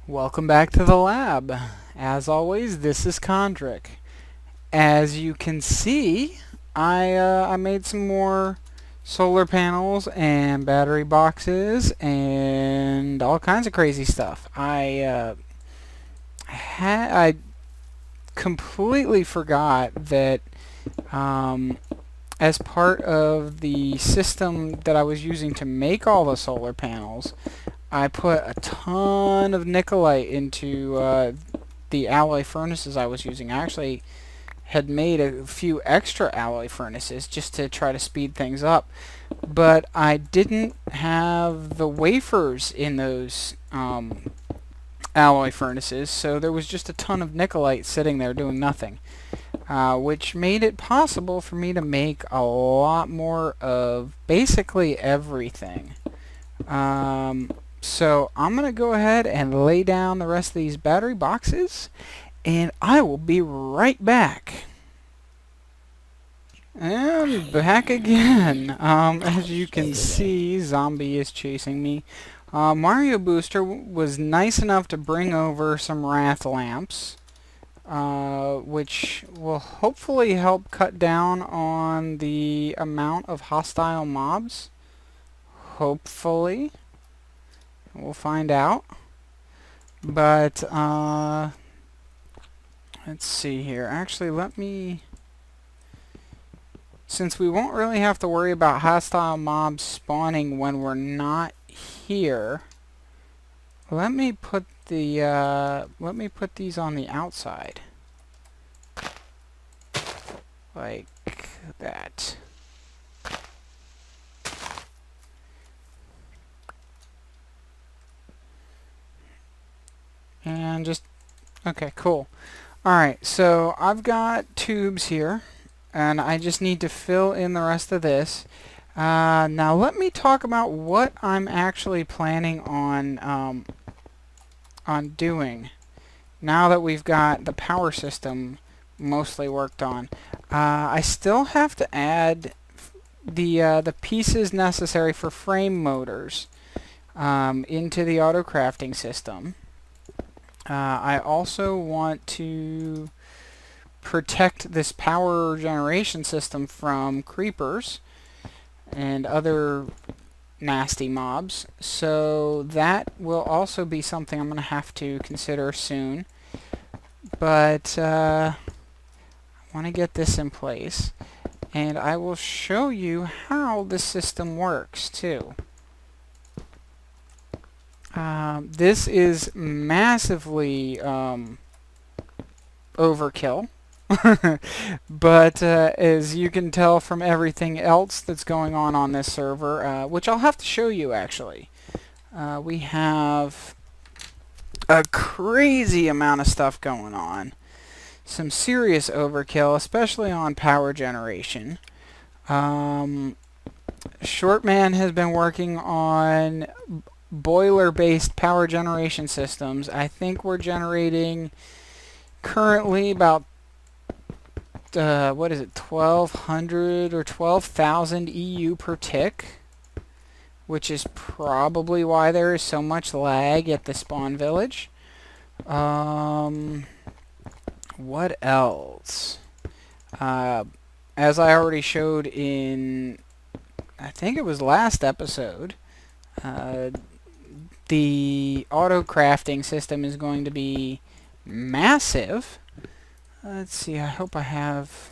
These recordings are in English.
Welcome back to the lab. As always, this is Kondrik. As you can see, I made some more solar panels and battery boxes and all kinds of crazy stuff. I completely forgot that as part of the system that I was using to make all the solar panels, I put a ton of nickelite into the alloy furnaces I was using. I actually had made a few extra alloy furnaces just to try to speed things up, but I didn't have the wafers in those alloy furnaces, so there was just a ton of nickelite sitting there doing nothing, which made it possible for me to make a lot more of basically everything. So I'm going to go ahead and lay down the rest of these battery boxes, and I will be right back. And back again. As you can see, Zombie is chasing me. Mario Booster was nice enough to bring over some Wrath lamps, which will hopefully help cut down on the amount of hostile mobs. Hopefully. We'll find out. But, let's see here. Actually, since we won't really have to worry about hostile mobs spawning when we're not here, let me put these on the outside. Like that. And just, okay, cool. Alright, so I've got tubes here, and I just need to fill in the rest of this. Now let me talk about what I'm actually planning on doing now that we've got the power system mostly worked on. I still have to add the pieces necessary for frame motors into the auto crafting system. I also want to protect this power generation system from creepers and other nasty mobs, so that will also be something I'm going to have to consider soon. But I want to get this in place, and I will show you how the system works too. This is massively overkill, but as you can tell from everything else that's going on this server, which I'll have to show you actually, we have a crazy amount of stuff going on. Some serious overkill, especially on power generation. Shortman has been working on boiler-based power generation systems. I think we're generating currently about 1200 or 12,000 EU per tick, which is probably why there is so much lag at the spawn village. What else? As I already showed in, I think it was last episode, the auto crafting system is going to be massive. Let's see, I hope I have...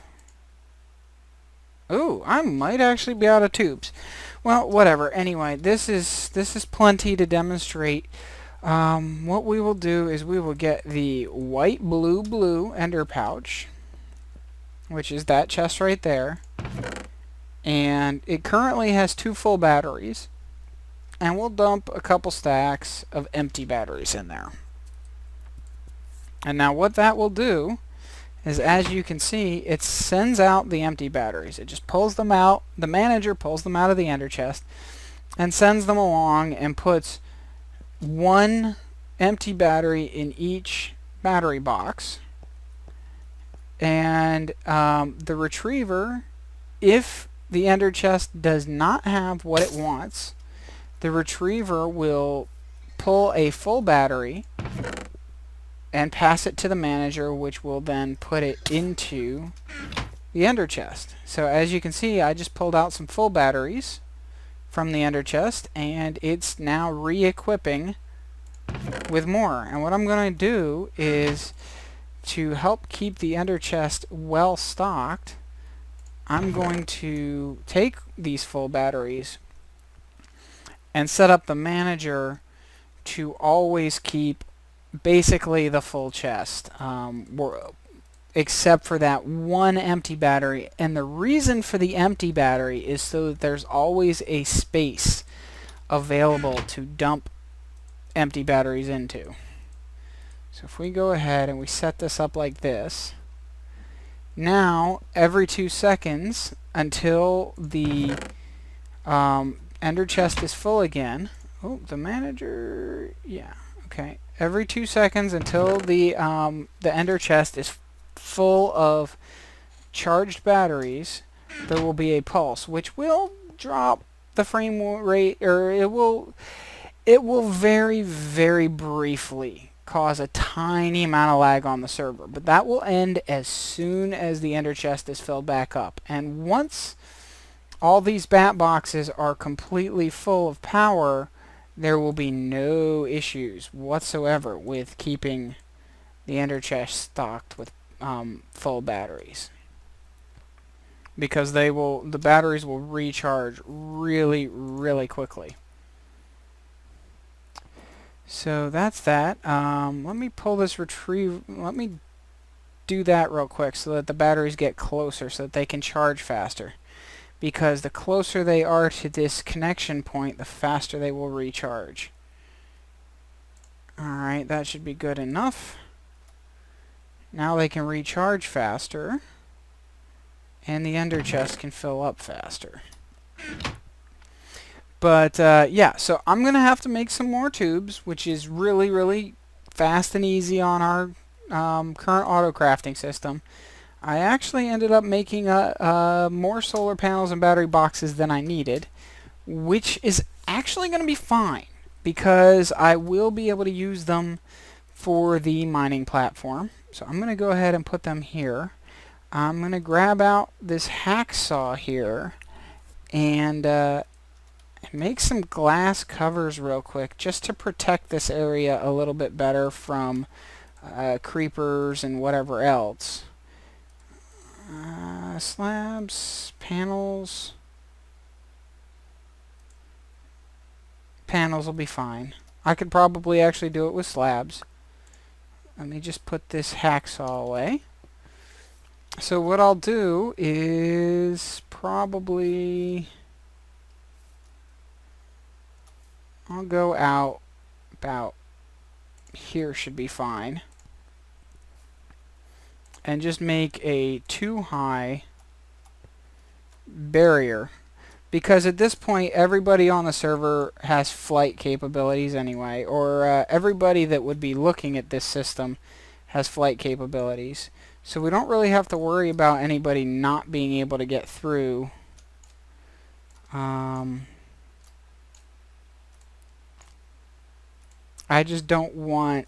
Oh, I might actually be out of tubes. Well, whatever. Anyway, this is plenty to demonstrate. What we will do is we will get the white blue ender pouch, which is that chest right there. And it currently has 2 full batteries. And we'll dump a couple stacks of empty batteries in there. And now what that will do is, as you can see, it sends out the empty batteries. It just pulls them out. The manager pulls them out of the ender chest and sends them along and puts 1 empty battery in each battery box. And the retriever, if the ender chest does not have what it wants, the retriever will pull a full battery and pass it to the manager, which will then put it into the ender chest. So as you can see, I just pulled out some full batteries from the ender chest, and it's now re-equipping with more. And what I'm going to do is, to help keep the ender chest well stocked, I'm going to take these full batteries and set up the manager to always keep basically the full chest, except for that one empty battery. And the reason for the empty battery is so that there's always a space available to dump empty batteries into. So if we go ahead and we set this up like this, now every 2 seconds until the ender chest is full again. Oh, the manager, yeah, okay. Every 2 seconds until the ender chest is full of charged batteries, there will be a pulse, which will drop the frame rate, or it will very, very briefly cause a tiny amount of lag on the server, but that will end as soon as the ender chest is filled back up. And once all these bat boxes are completely full of power, there will be no issues whatsoever with keeping the ender chest stocked with full batteries, because the batteries will recharge really, really quickly. So that's that. Let me pull this retrieve. Let me do that real quick so that the batteries get closer, so that they can charge faster. Because the closer they are to this connection point, the faster they will recharge. Alright, that should be good enough. Now they can recharge faster, and the ender chest can fill up faster. But yeah, so I'm going to have to make some more tubes, which is really, really fast and easy on our current auto crafting system. I actually ended up making more solar panels and battery boxes than I needed, which is actually going to be fine, because I will be able to use them for the mining platform. So I'm going to go ahead and put them here. I'm going to grab out this hacksaw here and make some glass covers real quick, just to protect this area a little bit better from creepers and whatever else. Slabs, panels. Panels will be fine. I could probably actually do it with slabs. Let me just put this hacksaw away. So what I'll do is probably, I'll go out about here, should be fine, and just make a 2-high barrier, because at this point everybody on the server has flight capabilities anyway, or everybody that would be looking at this system has flight capabilities, so we don't really have to worry about anybody not being able to get through. I just don't want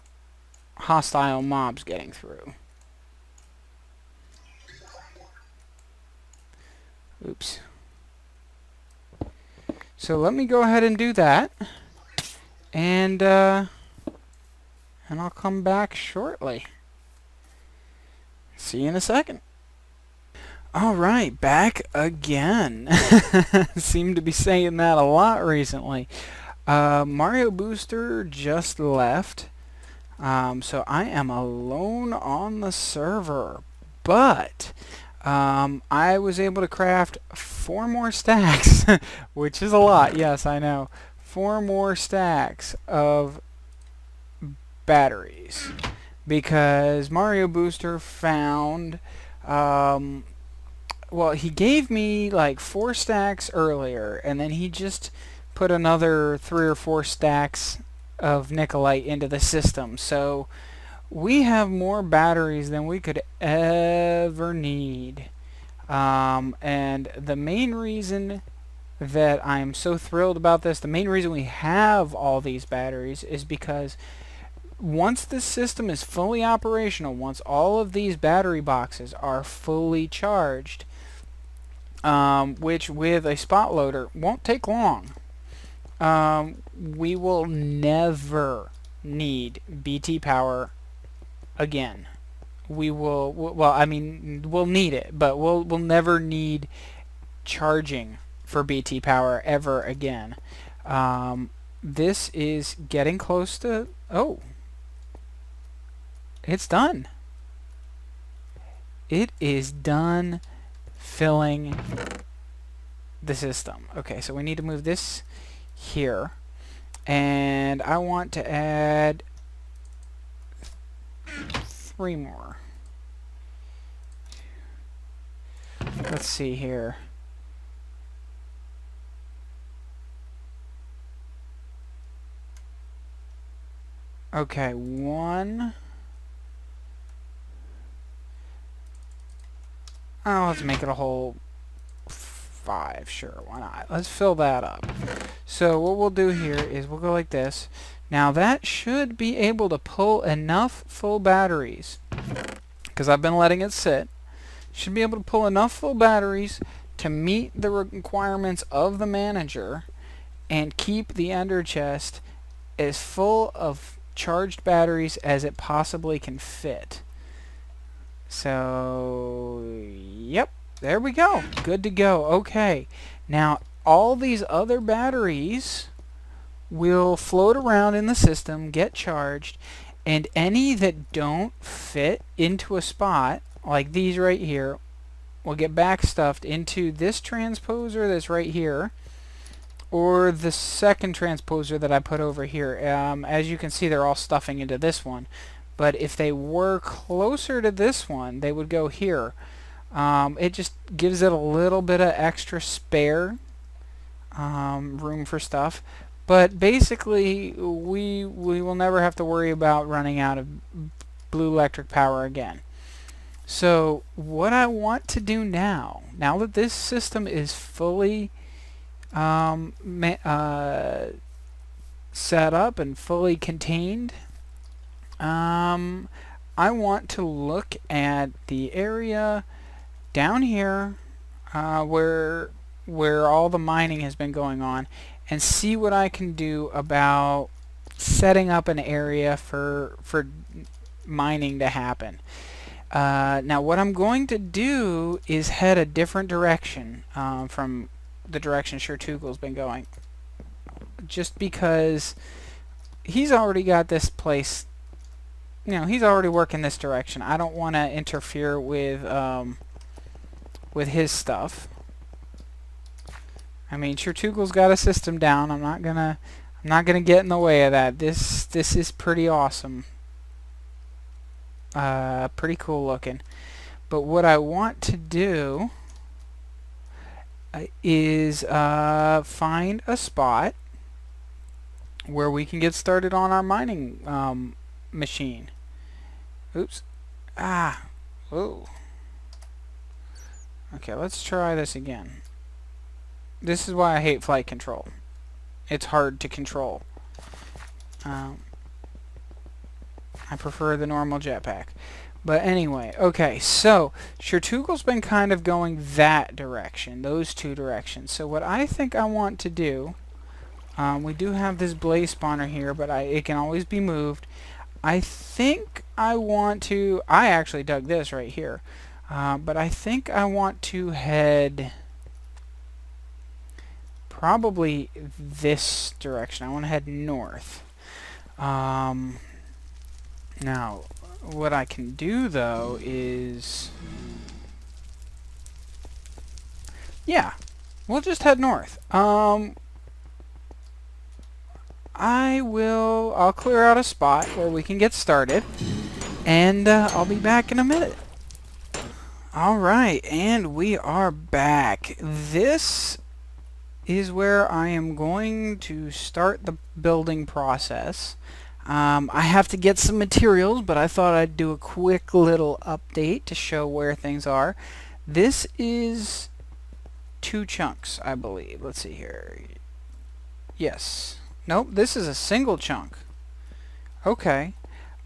hostile mobs getting through. Oops. So let me go ahead and do that, and I'll come back shortly. See you in a second. Alright, back again. Seem to be saying that a lot recently. Mario Booster just left, so I am alone on the server, but I was able to craft 4 more stacks, which is a lot, yes, I know. 4 more stacks of batteries, because Mario Booster found, well, he gave me like 4 stacks earlier, and then he just put another 3 or 4 stacks of Nikolite into the system. So we have more batteries than we could ever need. And the main reason that I'm so thrilled about this, the main reason we have all these batteries, is because once this system is fully operational, once all of these battery boxes are fully charged, which with a spot loader won't take long, we will never need BT power again. We will, well, I mean, we'll need it, but we'll never need charging for BT power ever again. This is getting close to, oh, it's done. It is done filling the system. Okay, so we need to move this here, and I want to add 3 more. Let's see here. Okay, 1. Oh, let's make it a whole 5. Sure, why not? Let's fill that up. So what we'll do here is we'll go like this. Now that should be able to pull enough full batteries, because I've been letting it sit. Should be able to pull enough full batteries to meet the requirements of the manager and keep the ender chest as full of charged batteries as it possibly can fit. So, yep, there we go. Good to go. Okay, now all these other batteries will float around in the system, get charged, and any that don't fit into a spot, like these right here, will get backstuffed into this transposer that's right here, or the second transposer that I put over here. As you can see, they're all stuffing into this one. But if they were closer to this one, they would go here. It just gives it a little bit of extra spare room for stuff. But basically, we will never have to worry about running out of blue electric power again. So what I want to do now that this system is fully set up and fully contained, I want to look at the area down here where all the mining has been going on, and see what I can do about setting up an area for mining to happen. Now what I'm going to do is head a different direction from the direction Shertugel's been going, just because he's already got this place, you know, he's already working this direction. I don't want to interfere with his stuff. I mean, Shertugel's got a system down. I'm not gonna get in the way of that. This is pretty awesome. Pretty cool looking. But what I want to do is find a spot where we can get started on our mining machine. Oops. Ah. Whoa. Okay, let's try this again. This is why I hate flight control. It's hard to control. I prefer the normal jetpack. But anyway, okay, so Shertugel's been kind of going that direction, those two directions. So what I think I want to do, we do have this blaze spawner here, but it can always be moved. I think I want to, I actually dug this right here, but I think I want to head probably this direction. I want to head north. Now, what I can do though is, yeah, we'll just head north. I'll clear out a spot where we can get started, and I'll be back in a minute. Alright, and we are back. This is where I am going to start the building process. I have to get some materials, but I thought I'd do a quick little update to show where things are. This is 2 chunks, I believe. Let's see here. Yes. Nope, this is a single chunk. Okay.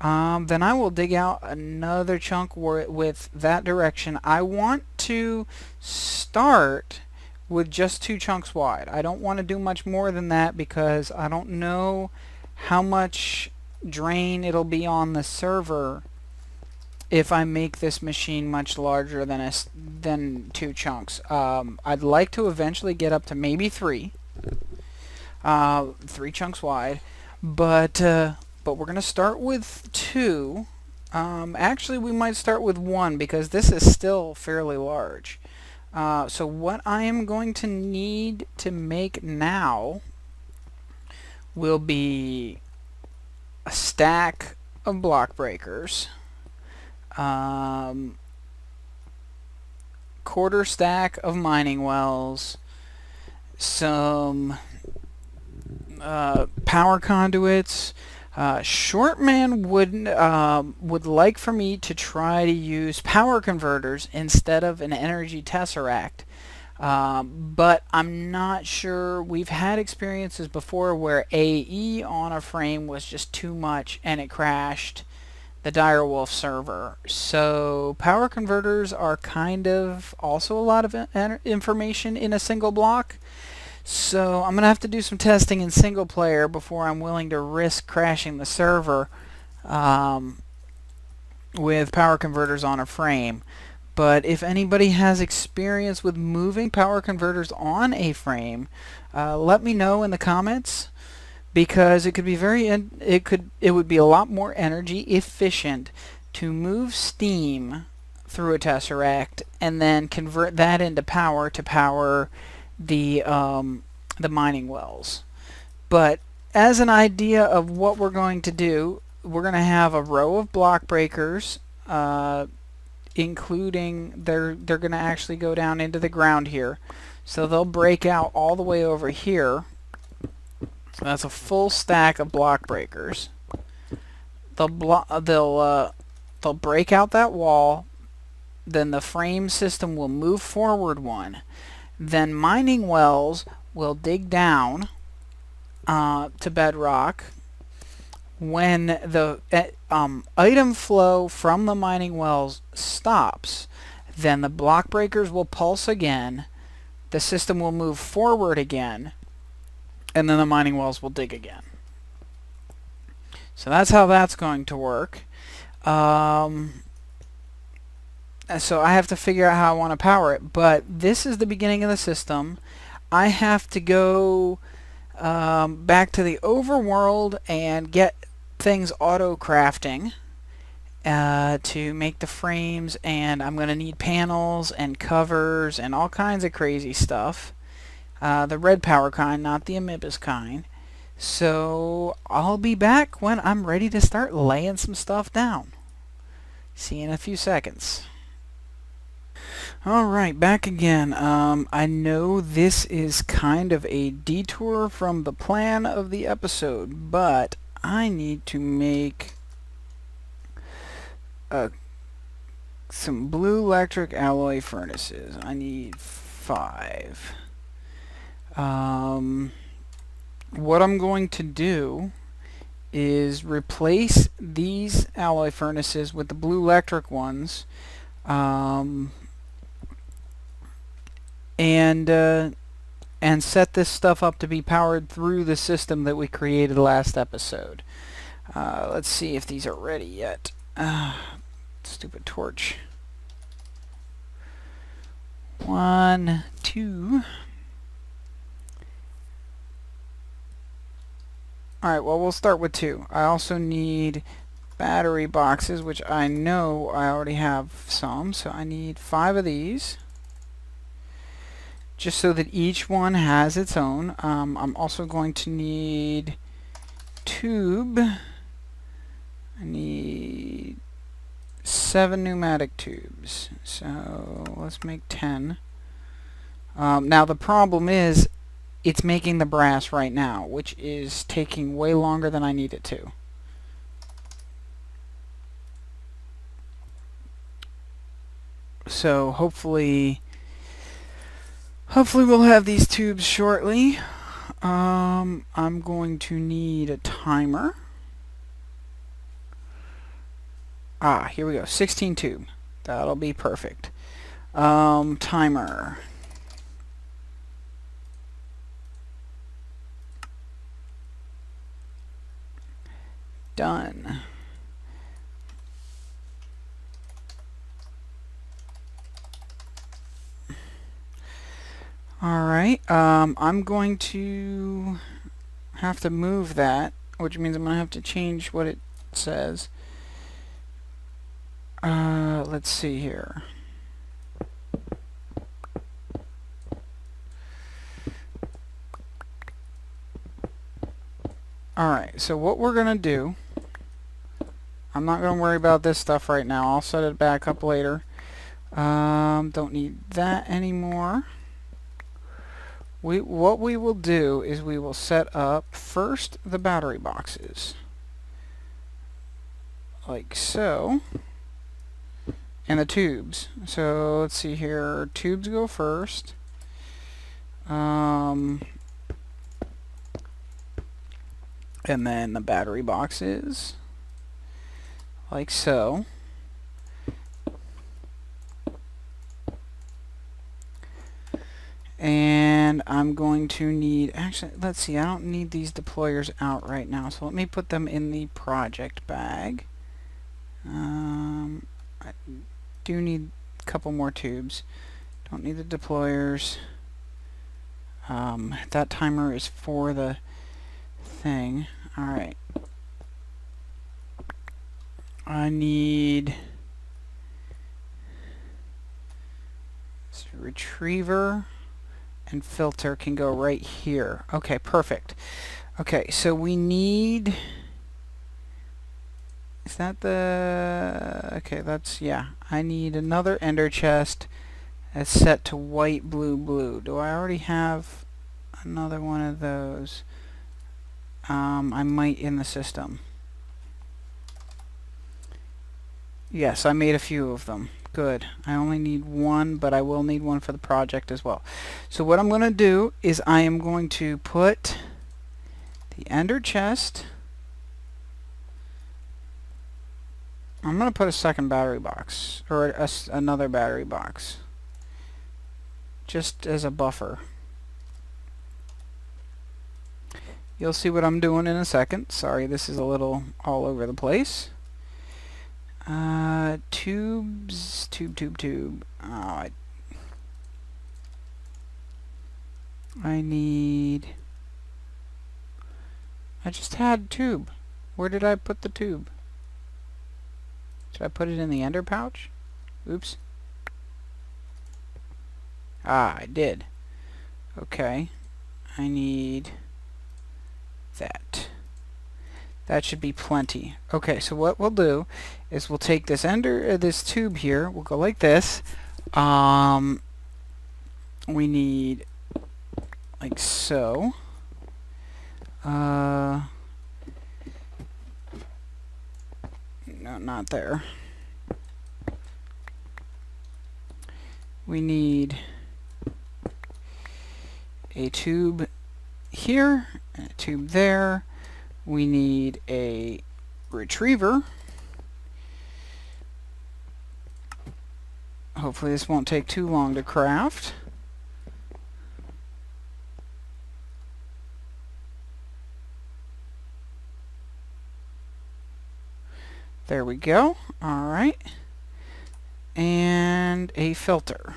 then I will dig out another chunk with that direction. I want to start with just 2 chunks wide. I don't want to do much more than that because I don't know how much drain it'll be on the server if I make this machine much larger than 2 chunks. I'd like to eventually get up to maybe 3 chunks wide, but we're going to start with 2. Actually, we might start with 1 because this is still fairly large. So what I am going to need to make now will be a stack of block breakers, quarter stack of mining wells, some power conduits. Shortman would like for me to try to use power converters instead of an energy tesseract, but I'm not sure. We've had experiences before where AE on a frame was just too much and it crashed the Direwolf server. So power converters are kind of also a lot of information in a single block. So I'm going to have to do some testing in single player before I'm willing to risk crashing the server with power converters on a frame. But if anybody has experience with moving power converters on a frame, let me know in the comments, because it could be it would be a lot more energy efficient to move steam through a tesseract and then convert that into power to power the mining wells. But as an idea of what we're going to do, we're going to have a row of block breakers, including they're going to actually go down into the ground here. So they'll break out all the way over here. So that's a full stack of block breakers. They'll break out that wall. Then the frame system will move forward 1. Then mining wells will dig down to bedrock. When the item flow from the mining wells stops, then the block breakers will pulse again, the system will move forward again, and then the mining wells will dig again. So that's how that's going to work. So I have to figure out how I want to power it, but this is the beginning of the system. I have to go back to the overworld and get things auto-crafting to make the frames, and I'm going to need panels and covers and all kinds of crazy stuff. The red power kind, not the Amibus kind. So I'll be back when I'm ready to start laying some stuff down. See you in a few seconds. Alright, back again. I know this is kind of a detour from the plan of the episode, but I need to make some blue electric alloy furnaces. I need 5. What I'm going to do is replace these alloy furnaces with the blue electric ones, and set this stuff up to be powered through the system that we created last episode. Let's see if these are ready yet. Stupid torch. 1, 2. Alright, well, we'll start with 2. I also need battery boxes, which I know I already have some, so I need 5 of these, just so that each one has its own. I'm also going to need tube. I need 7 pneumatic tubes, so let's make 10. Now the problem is it's making the brass right now, which is taking way longer than I need it to. So hopefully we'll have these tubes shortly. I'm going to need a timer. Here we go. 16 tube. That'll be perfect. Timer. Done. Alright, I'm going to have to move that, which means I'm going to have to change what it says. Let's see here. Alright, so what we're going to do, I'm not going to worry about this stuff right now. I'll set it back up later. Don't need that anymore. What we will do is we will set up first the battery boxes. Like so. And the tubes. So let's see here. Tubes go first. And then the battery boxes. Like so. And I'm going to need, actually, let's see, I don't need these deployers out right now, so let me put them in the project bag. I do need a couple more tubes. Don't need the deployers. That timer is for the thing. Alright. I need this retriever and filter can go right here. Okay, perfect. Okay, so we need, is that the, okay, that's, yeah, I need another ender chest that's set to white, blue, blue. Do I already have another one of those? I might in the system. Yes, I made a few of them. Good. I only need one, but I will need one for the project as well. So what I'm going to do is I am going to put the ender chest. I'm going to put a second battery box, or another battery box, just as a buffer. You'll see what I'm doing in a second. Sorry, this is a little all over the place. Tubes, tube. Oh, I need, I just had tube. Where did I put the tube? Did I put it in the ender pouch? Oops. I did. Okay. I need that. That should be plenty. Okay, so what we'll do is we'll take this this tube here. We'll go like this. We need like so. No, not there. We need a tube here and a tube there. We need a retriever. Hopefully this won't take too long to craft. There we go. Alright. And a filter.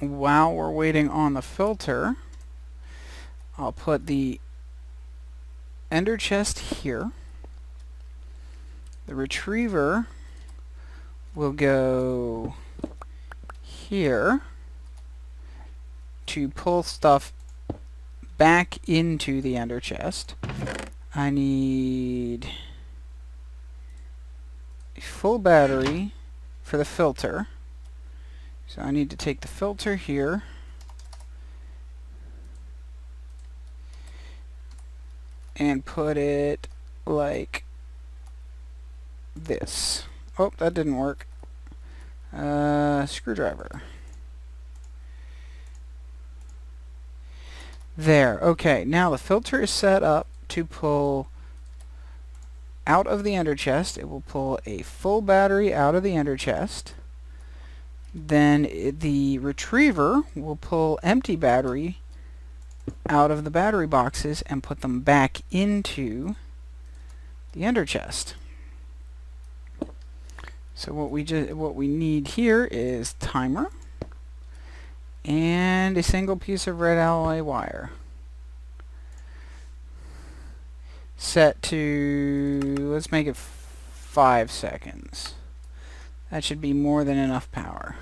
While we're waiting on the filter, I'll put the ender chest here. The retriever will go here to pull stuff back into the ender chest. I need a full battery for the filter. So I need to take the filter here and put it like this. Oh, that didn't work. Screwdriver. There. Okay, now the filter is set up to pull out of the ender chest. It will pull a full battery out of the ender chest. Then the retriever will pull empty battery out of the battery boxes and put them back into the ender chest. So what we need here is timer and a single piece of red alloy wire. Set to, let's make it 5 seconds. That should be more than enough power.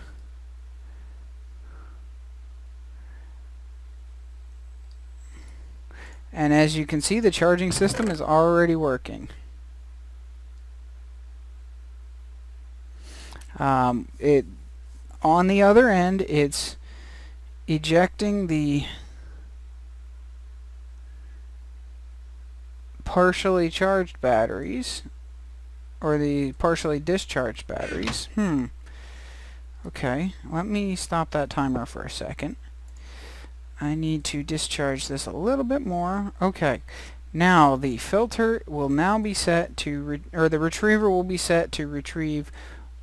And as you can see, the charging system is already working. On the other end, it's ejecting the partially charged batteries, or the partially discharged batteries. Okay, let me stop that timer for a second. I need to discharge this a little bit more. Okay, now the filter will now be set to, or the retriever will be set to retrieve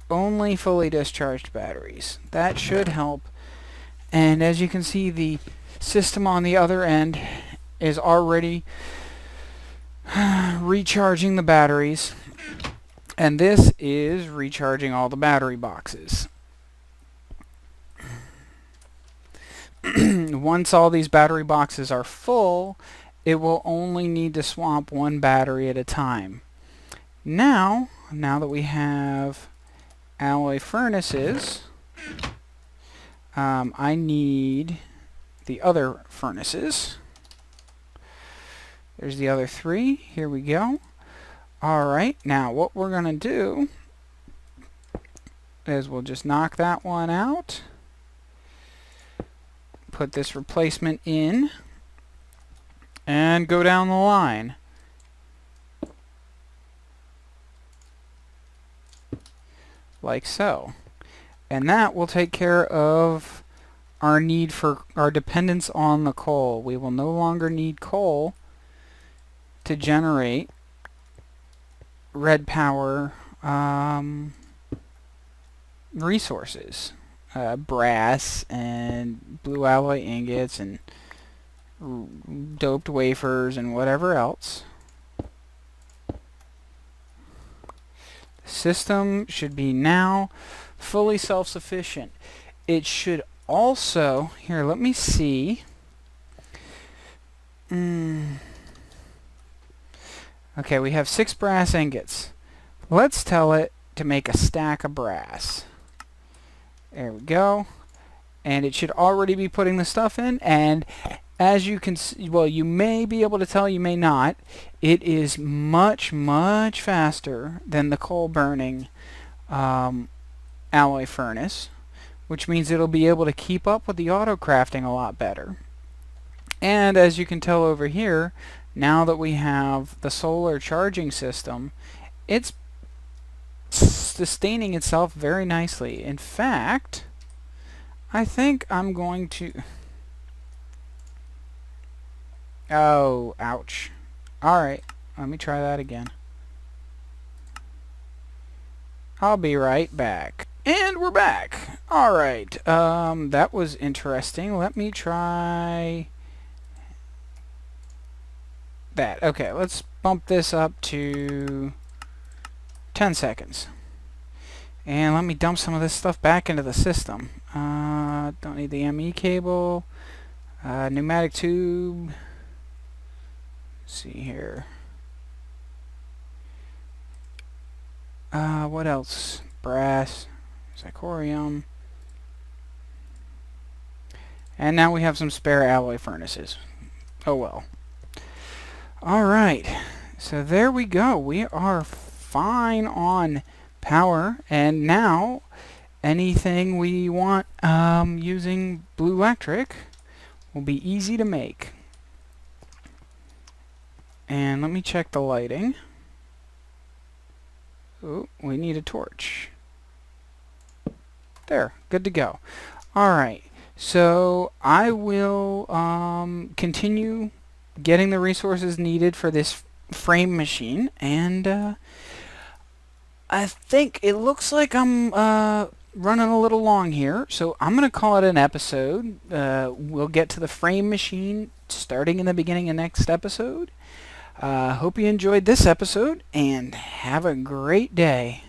only fully discharged batteries. That should help. And as you can see, the system on the other end is already recharging the batteries, and this is recharging all the battery boxes. Once all these battery boxes are full, it will only need to swap one battery at a time. Now that we have alloy furnaces, I need the other furnaces. There's the other 3. Here we go. Alright, now what we're going to do is we'll just knock that one out. Put this replacement in. And go down the line. Like so. And that will take care of our need for our dependence on the coal. We will no longer need coal to generate red power resources. Brass and blue alloy ingots and doped wafers and whatever else. The system should be now fully self-sufficient. It should also, here, let me see. Okay, we have 6 brass ingots. Let's tell it to make a stack of brass. There we go. And it should already be putting the stuff in, and as you can see, well, you may be able to tell, you may not, it is much, much faster than the coal burning alloy furnace, which means it'll be able to keep up with the auto crafting a lot better. And as you can tell over here, now that we have the solar charging system, it's sustaining itself very nicely. In fact, I think I'm going to... Oh, ouch. Alright, let me try that again. I'll be right back. And we're back. Alright, that was interesting. Let me try that. Okay, let's bump this up to 10 seconds. And let me dump some of this stuff back into the system. Don't need the ME cable. Pneumatic tube. Let's see here. What else? Brass. Zirconium. And now we have some spare alloy furnaces. Oh well. Alright. So there we go. We are fine on power, and now anything we want using blue electric will be easy to make. And let me check the lighting. Oh, we need a torch. There, good to go. Alright, So I will continue getting the resources needed for this frame machine, and I think it looks like I'm running a little long here, so I'm going to call it an episode. We'll get to the frame machine starting in the beginning of next episode. Hope you enjoyed this episode, and have a great day.